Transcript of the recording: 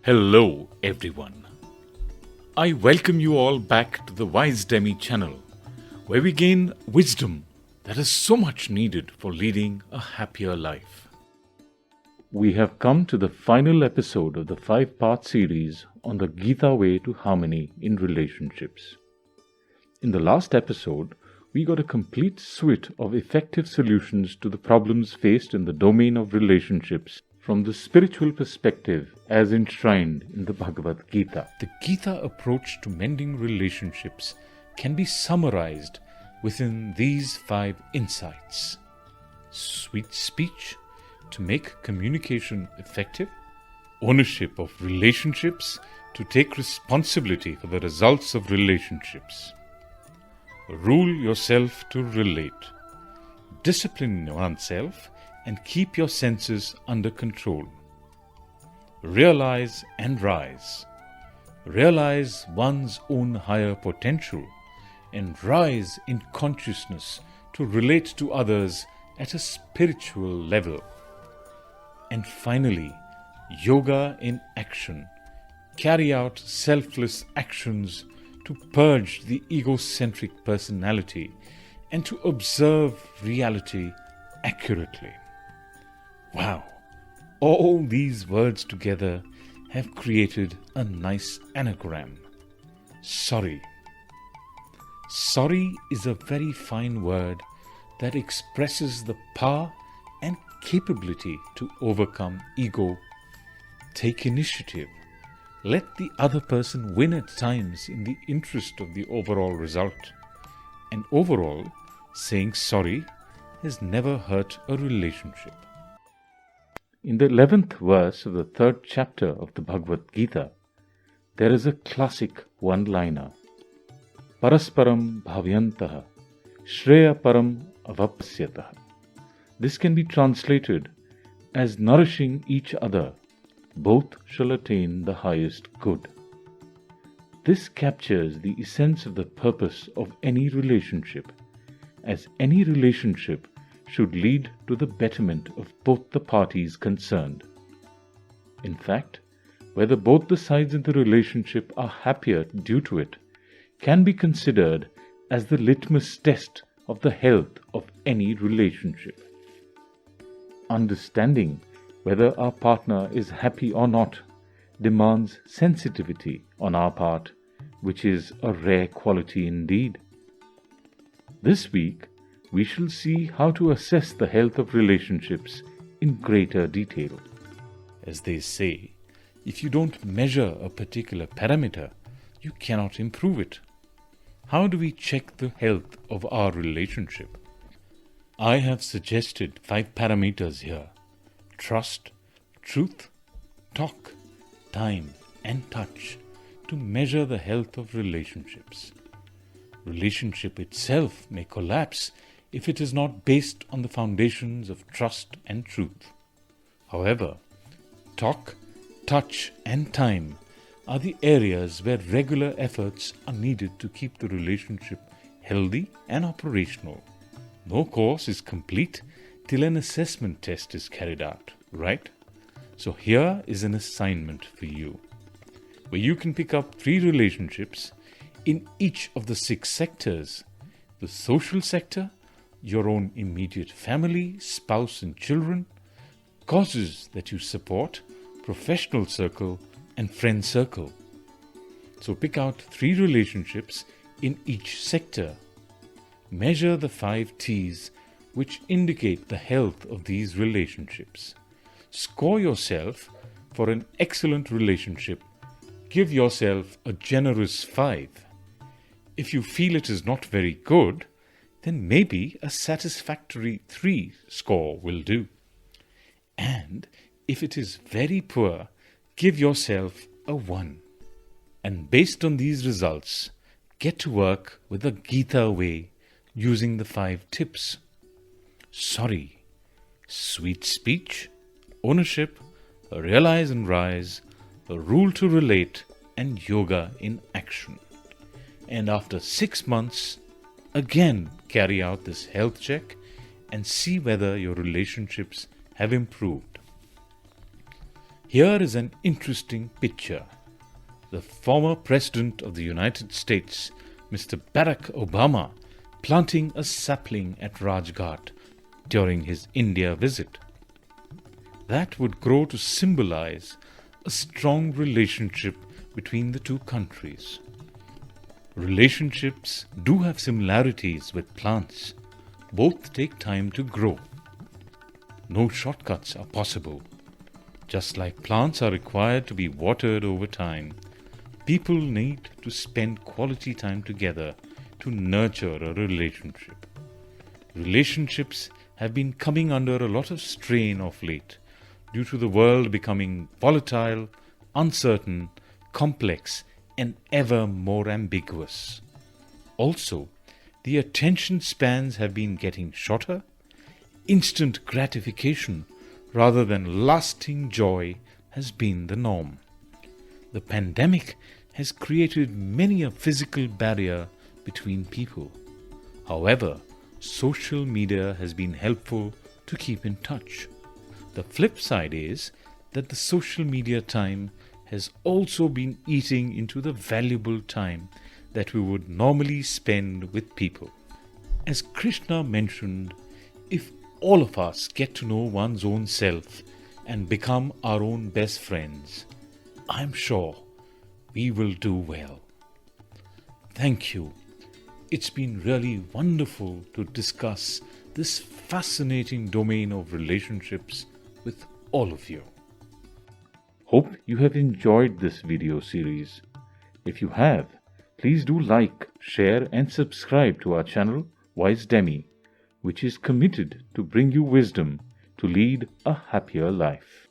Hello everyone. I welcome you all back to the Wise Demi channel, where we gain wisdom that is so much needed for leading a happier life. We have come to the final episode of the 5-part series on the Geeta way to harmony in relationships. In the last episode, we got a complete suite of effective solutions to the problems faced in the domain of relationships from the spiritual perspective as enshrined in the Bhagavad Gita. The Gita approach to mending relationships can be summarized within these 5 insights. Sweet speech to make communication effective, ownership of relationships to take responsibility for the results of relationships, rule yourself to relate, discipline oneself and keep your senses under control. Realize and rise. Realize one's own higher potential and rise in consciousness to relate to others at a spiritual level. And finally, yoga in action. Carry out selfless actions to purge the egocentric personality and to observe reality accurately. Wow, all these words together have created a nice anagram. Sorry. Sorry is a very fine word that expresses the power and capability to overcome ego. Take initiative. Let the other person win at times in the interest of the overall result. And overall, saying sorry has never hurt a relationship. In the 11th verse of the 3rd chapter of the Bhagavad Gita, there is a classic one-liner. Parasparam bhavyantaha shreya param avapasyataha. This can be translated as nourishing each other, both shall attain the highest good. This captures the essence of the purpose of any relationship, as any relationship should lead to the betterment of both the parties concerned. In fact, whether both the sides in the relationship are happier due to it can be considered as the litmus test of the health of any relationship. Understanding whether our partner is happy or not demands sensitivity on our part, which is a rare quality indeed. This week, we shall see how to assess the health of relationships in greater detail. As they say, if you don't measure a particular parameter, you cannot improve it. How do we check the health of our relationship? I have suggested 5 parameters here: trust, truth, talk, time, and touch to measure the health of relationships. Relationship itself may collapse if it is not based on the foundations of trust and truth. However, talk, touch, and time are the areas where regular efforts are needed to keep the relationship healthy and operational. No course is complete till an assessment test is carried out, right? So here is an assignment for you, where you can pick up 3 relationships in each of the 6 sectors: the social sector, your own immediate family, spouse and children, causes that you support, professional circle, and friend circle. So pick out 3 relationships in each sector. Measure the 5 T's which indicate the health of these relationships. Score yourself for an excellent relationship. Give yourself a generous 5. If you feel it is not very good, then maybe a satisfactory 3 score will do. And if it is very poor, give yourself a 1. And based on these results, get to work with the Geeta way using the 5 tips. Sorry, sweet speech, ownership, realize and rise, a rule to relate, and yoga in action. And after 6 months, again carry out this health check and see whether your relationships have improved. Here is an interesting picture. The former President of the United States, Mr. Barack Obama, planting a sapling at Rajghat during his India visit. That would grow to symbolize a strong relationship between the two countries. Relationships do have similarities with plants. Both take time to grow. No shortcuts are possible. Just like plants are required to be watered over time, people need to spend quality time together to nurture a relationship. Relationships have been coming under a lot of strain of late due to the world becoming volatile, uncertain, complex, and ever more ambiguous. Also, the attention spans have been getting shorter. Instant gratification rather than lasting joy has been the norm. The pandemic has created many a physical barrier between people. However, social media has been helpful to keep in touch. The flip side is that the social media time has also been eating into the valuable time that we would normally spend with people. As Krishna mentioned, if all of us get to know one's own self and become our own best friends, I'm sure we will do well. Thank you. It's been really wonderful to discuss this fascinating domain of relationships with all of you. Hope you have enjoyed this video series. If you have, please do like, share and subscribe to our channel Wise Demi, which is committed to bring you wisdom to lead a happier life.